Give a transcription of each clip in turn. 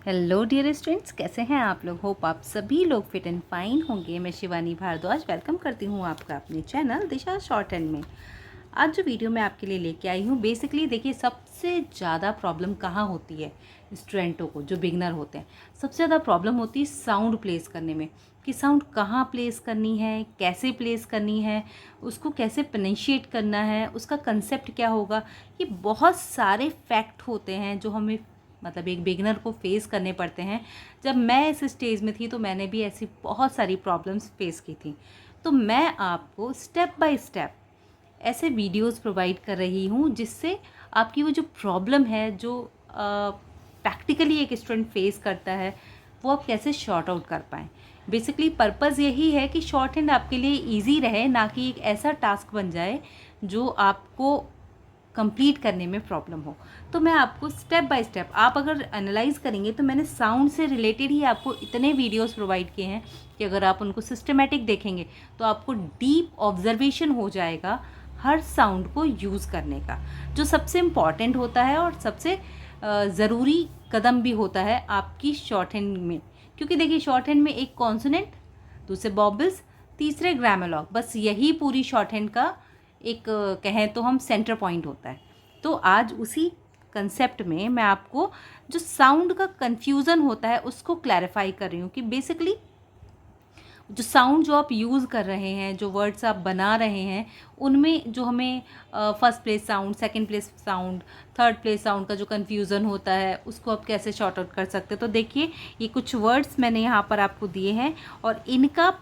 Hello dear students, कैसे हैं आप लोग। होप आप सभी लोग फिट एंड फाइन होंगे। मैं शिवानी भारद्वाज वेलकम करती हूँ आपका अपने चैनल दिशा शॉर्ट हैंड में। आज जो वीडियो मैं आपके लिए लेके आई हूँ, बेसिकली देखिए सबसे ज़्यादा प्रॉब्लम कहाँ होती है स्टूडेंटों को, जो बिगनर होते हैं। सबसे ज़्यादा प्रॉब्लम होती है साउंड प्लेस करने में, कि साउंड कहाँ प्लेस करनी है, कैसे प्लेस करनी है, उसको कैसे प्रोनाउंशिएट करना है, उसका कंसेप्ट क्या होगा। ये बहुत सारे फैक्ट होते हैं जो हमें मतलब एक बिगनर को फेस करने पड़ते हैं। जब मैं इस स्टेज में थी तो मैंने भी ऐसी बहुत सारी प्रॉब्लम्स फेस की थी। तो मैं आपको स्टेप बाय स्टेप ऐसे वीडियोस प्रोवाइड कर रही हूँ जिससे आपकी वो जो प्रॉब्लम है, जो प्रैक्टिकली एक स्टूडेंट फेस करता है, वो आप कैसे शॉर्ट आउट कर पाएँ। बेसिकली पर्पज़ यही है कि शॉर्ट हैंड आपके लिए ईजी रहे, ना कि एक ऐसा टास्क बन जाए जो आपको कंप्लीट करने में प्रॉब्लम हो। तो मैं आपको स्टेप बाय स्टेप, आप अगर एनालाइज करेंगे तो मैंने साउंड से रिलेटेड ही आपको इतने वीडियोस प्रोवाइड किए हैं कि अगर आप उनको सिस्टमेटिक देखेंगे तो आपको डीप ऑब्जर्वेशन हो जाएगा हर साउंड को यूज़ करने का, जो सबसे इम्पॉर्टेंट होता है और सबसे ज़रूरी कदम भी होता है आपकी शॉर्ट हैंड में। क्योंकि देखिए शॉर्ट हैंड में एक कॉन्सोनेंट, दूसरे बॉबल्स, तीसरे ग्रामोलॉग, बस यही पूरी शॉर्ट हैंड का एक कहें तो हम सेंटर पॉइंट होता है। तो आज उसी कंसेप्ट में मैं आपको जो साउंड का कन्फ्यूज़न होता है उसको क्लैरिफाई कर रही हूँ कि बेसिकली जो साउंड जो आप यूज़ कर रहे हैं, जो वर्ड्स आप बना रहे हैं, उनमें जो हमें first place sound, second place sound, third place sound का जो कन्फ्यूज़न होता है उसको आप कैसे शॉर्ट आउट कर सकते हैं। तो देखिए ये कुछ वर्ड्स मैंने यहाँ पर आपको दिए हैं और इनका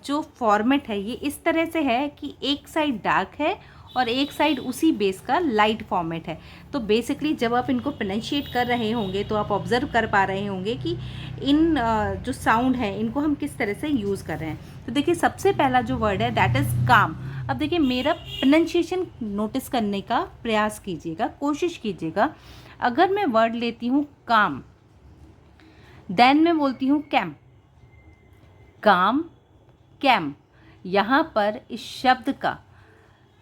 जो फॉर्मेट है ये इस तरह से है कि एक साइड डार्क है और एक साइड उसी बेस का लाइट फॉर्मेट है। तो बेसिकली जब आप इनको प्रोनाउंशिएट कर रहे होंगे तो आप ऑब्जर्व कर पा रहे होंगे कि इन जो साउंड है इनको हम किस तरह से यूज़ कर रहे हैं। तो देखिए सबसे पहला जो वर्ड है दैट इज़ काम। अब देखिए मेरा प्रोनाउंसिएशन नोटिस करने का प्रयास कीजिएगा, कोशिश कीजिएगा। अगर मैं वर्ड लेती हूँ काम, देन मैं बोलती हूँ कैम, काम कैम, यहाँ पर इस शब्द का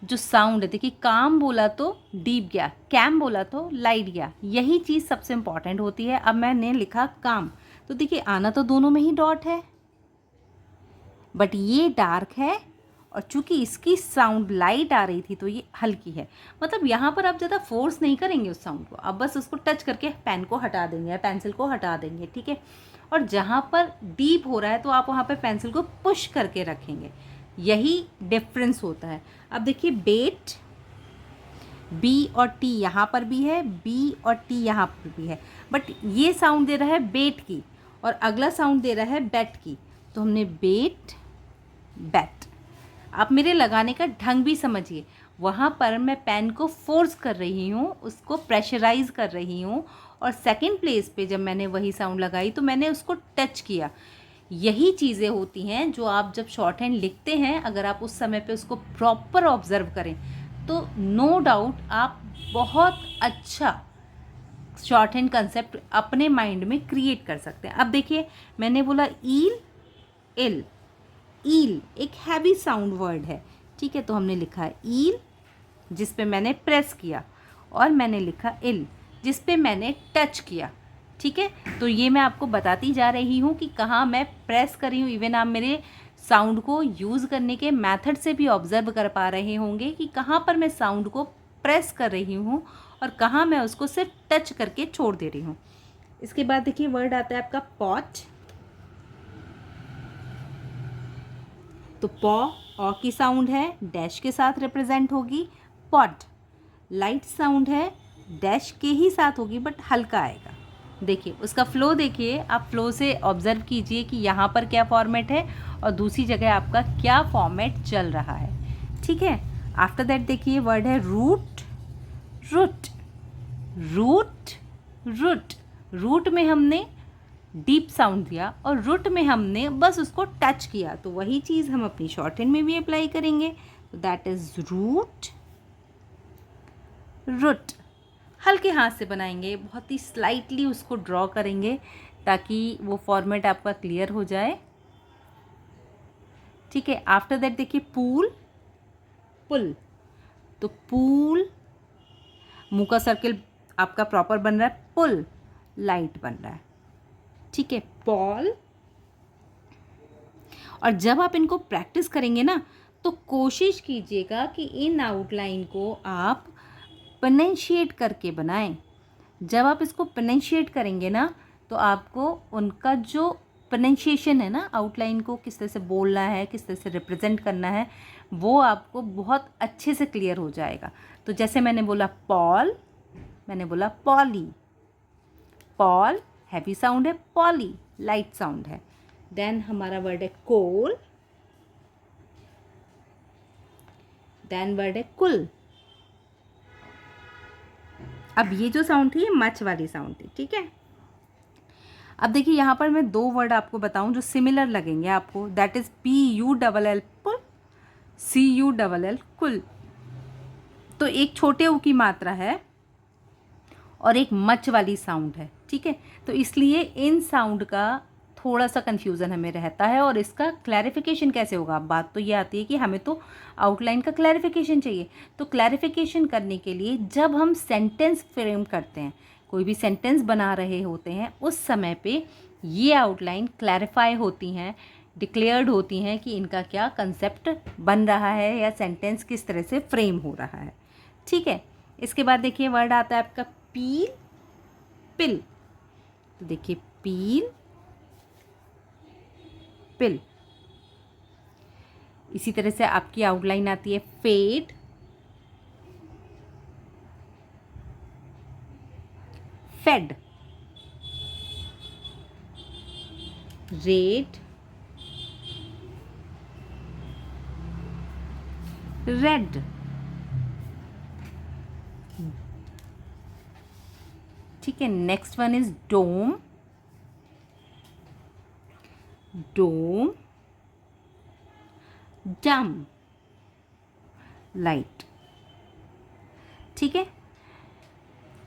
जो साउंड है, देखिए काम बोला तो डीप गया, कैम बोला तो लाइट गया, यही चीज़ सबसे इंपॉर्टेंट होती है। अब मैंने लिखा काम, तो देखिए आना तो दोनों में ही डॉट है, बट ये डार्क है और चूंकि इसकी साउंड लाइट आ रही थी तो ये हल्की है। मतलब यहाँ पर आप ज़्यादा फोर्स नहीं करेंगे उस साउंड को, आप बस उसको टच करके पेन को हटा देंगे या पेंसिल को हटा देंगे, ठीक है। और जहाँ पर डीप हो रहा है तो आप वहाँ पर पेंसिल को पुश करके रखेंगे, यही डिफरेंस होता है। अब देखिए बेट, बी और टी यहाँ पर भी है, बी और टी यहाँ पर भी है, बट ये साउंड दे रहा है बेट की और अगला साउंड दे रहा है बैट की। तो हमने बेट बैट। आप मेरे लगाने का ढंग भी समझिए, वहाँ पर मैं पेन को फोर्स कर रही हूँ, उसको प्रेशराइज कर रही हूँ, और सेकंड प्लेस पे जब मैंने वही साउंड लगाई तो मैंने उसको टच किया। यही चीज़ें होती हैं जो आप जब शॉर्ट हैंड लिखते हैं, अगर आप उस समय पे उसको प्रॉपर ऑब्जर्व करें तो नो डाउट आप बहुत अच्छा शॉर्ट हैंड कंसेप्ट अपने माइंड में क्रिएट कर सकते हैं। अब देखिए मैंने बोला ईल, इल, ईल एक हैवी साउंड वर्ड है, ठीक है। तो हमने लिखा है ईल जिस पे मैंने प्रेस किया, और मैंने लिखा इल जिस पे मैंने टच किया, ठीक है। तो ये मैं आपको बताती जा रही हूँ कि कहाँ मैं प्रेस कर रही हूँ। इवन आप मेरे साउंड को यूज़ करने के मेथड से भी ऑब्जर्व कर पा रहे होंगे कि कहाँ पर मैं साउंड को प्रेस कर रही हूँ और कहाँ मैं उसको सिर्फ टच करके छोड़ दे रही हूँ। इसके बाद देखिए वर्ड आता है आपका पॉट। तो पॉ की साउंड है, डैश के साथ रिप्रेजेंट होगी। पॉट लाइट साउंड है, डैश के ही साथ होगी बट हल्का आएगा। देखिए उसका फ्लो, देखिए आप फ्लो से ऑब्जर्व कीजिए कि यहाँ पर क्या फॉर्मेट है और दूसरी जगह आपका क्या फॉर्मेट चल रहा है, ठीक है। आफ्टर दैट देखिए वर्ड है root, root, root, root. Root में हमने डीप साउंड दिया और रूट में हमने बस उसको टच किया, तो वही चीज़ हम अपनी शॉर्ट हैंड में भी अप्लाई करेंगे। तो दैट इज रूट, रूट। हल्के हाथ से बनाएंगे, बहुत ही स्लाइटली उसको ड्रॉ करेंगे ताकि वो फॉर्मेट आपका क्लियर हो जाए, ठीक है। आफ्टर दैट देखिए पूल, पुल। तो पूल, मुंह का सर्किल आपका प्रॉपर बन रहा है, पुल लाइट बन रहा है, ठीक है, पॉल। और जब आप इनको प्रैक्टिस करेंगे ना तो कोशिश कीजिएगा कि इन आउटलाइन को आप प्रोनाउंशिएट करके बनाएं। जब आप इसको प्रोनाउंशिएट करेंगे ना तो आपको उनका जो प्रोनाउंसिएशन है ना, आउटलाइन को किस तरह से बोलना है, किस तरह से रिप्रेजेंट करना है, वो आपको बहुत अच्छे से क्लियर हो जाएगा। तो जैसे मैंने बोला पॉल, मैंने बोला पॉली। पॉल हैवी साउंड है, पॉली लाइट साउंड है। देन हमारा वर्ड है कोल, देन वर्ड है कुल। अब ये जो साउंड थी ये मच वाली साउंड थी, ठीक है। अब देखिए यहाँ पर मैं 2 वर्ड आपको बताऊं जो सिमिलर लगेंगे आपको, that is PULL pull, CULL cull. तो एक छोटे ऊ की मात्रा है और एक मच वाली साउंड है, ठीक है। तो इसलिए इन साउंड का थोड़ा सा कन्फ्यूज़न हमें रहता है और इसका क्लैरिफिकेशन कैसे होगा। बात तो ये आती है कि हमें तो आउटलाइन का क्लैरिफिकेशन चाहिए। तो क्लैरिफिकेशन करने के लिए जब हम सेंटेंस फ्रेम करते हैं, कोई भी सेंटेंस बना रहे होते हैं, उस समय पे ये आउटलाइन क्लैरिफाई होती हैं, डिक्लेयर्ड होती हैं कि इनका क्या कंसेप्ट बन रहा है या सेंटेंस किस तरह से फ्रेम हो रहा है, ठीक है। इसके बाद देखिए वर्ड आता है आपका पील, पिल। तो देखिए पील, पिल। इसी तरह से आपकी आउटलाइन आती है फेड, फेड, रेड, रेड। ठीक है, नेक्स्ट वन इज डोम, डोम, डम, लाइट, ठीक है।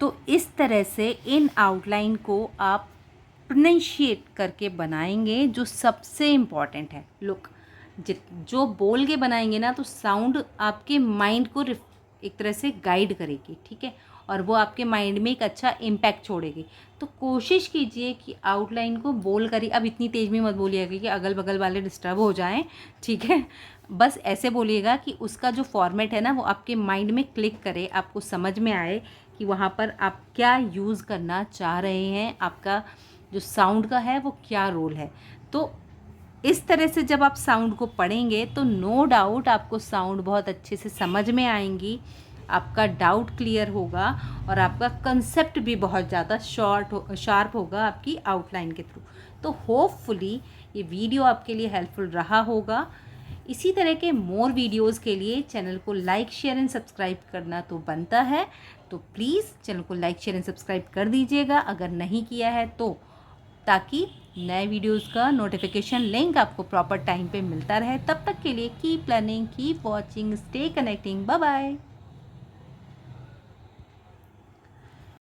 तो इस तरह से इन आउटलाइन को आप प्रोनाउंशिएट करके बनाएंगे, जो सबसे इम्पॉर्टेंट है। लुक, जो बोल के बनाएंगे ना तो साउंड आपके माइंड को एक तरह से गाइड करेगी, ठीक है, और वो आपके माइंड में एक अच्छा इम्पैक्ट छोड़ेगी। तो कोशिश कीजिए कि आउटलाइन को बोल करिए। अब इतनी तेज़ में मत बोलिएगा कि अगल बगल वाले डिस्टर्ब हो जाएं, ठीक है। बस ऐसे बोलिएगा कि उसका जो फॉर्मेट है ना वो आपके माइंड में क्लिक करे, आपको समझ में आए कि वहाँ पर आप क्या यूज़ करना चाह रहे हैं, आपका जो साउंड का है वो क्या रोल है। तो इस तरह से जब आप साउंड को पढ़ेंगे तो नो डाउट आपको साउंड बहुत अच्छे से समझ में आएंगी, आपका डाउट क्लियर होगा और आपका कंसेप्ट भी बहुत ज़्यादा शार्प होगा आपकी आउटलाइन के थ्रू। तो होपफुली ये वीडियो आपके लिए हेल्पफुल रहा होगा। इसी तरह के मोर वीडियोस के लिए चैनल को लाइक, शेयर एंड सब्सक्राइब करना तो बनता है। तो प्लीज़ चैनल को लाइक, शेयर एंड सब्सक्राइब कर दीजिएगा अगर नहीं किया है तो, ताकि नए वीडियोस का नोटिफिकेशन लिंक आपको प्रॉपर टाइम पे मिलता रहे। तब तक के लिए keep learning, keep watching, stay connecting, bye bye.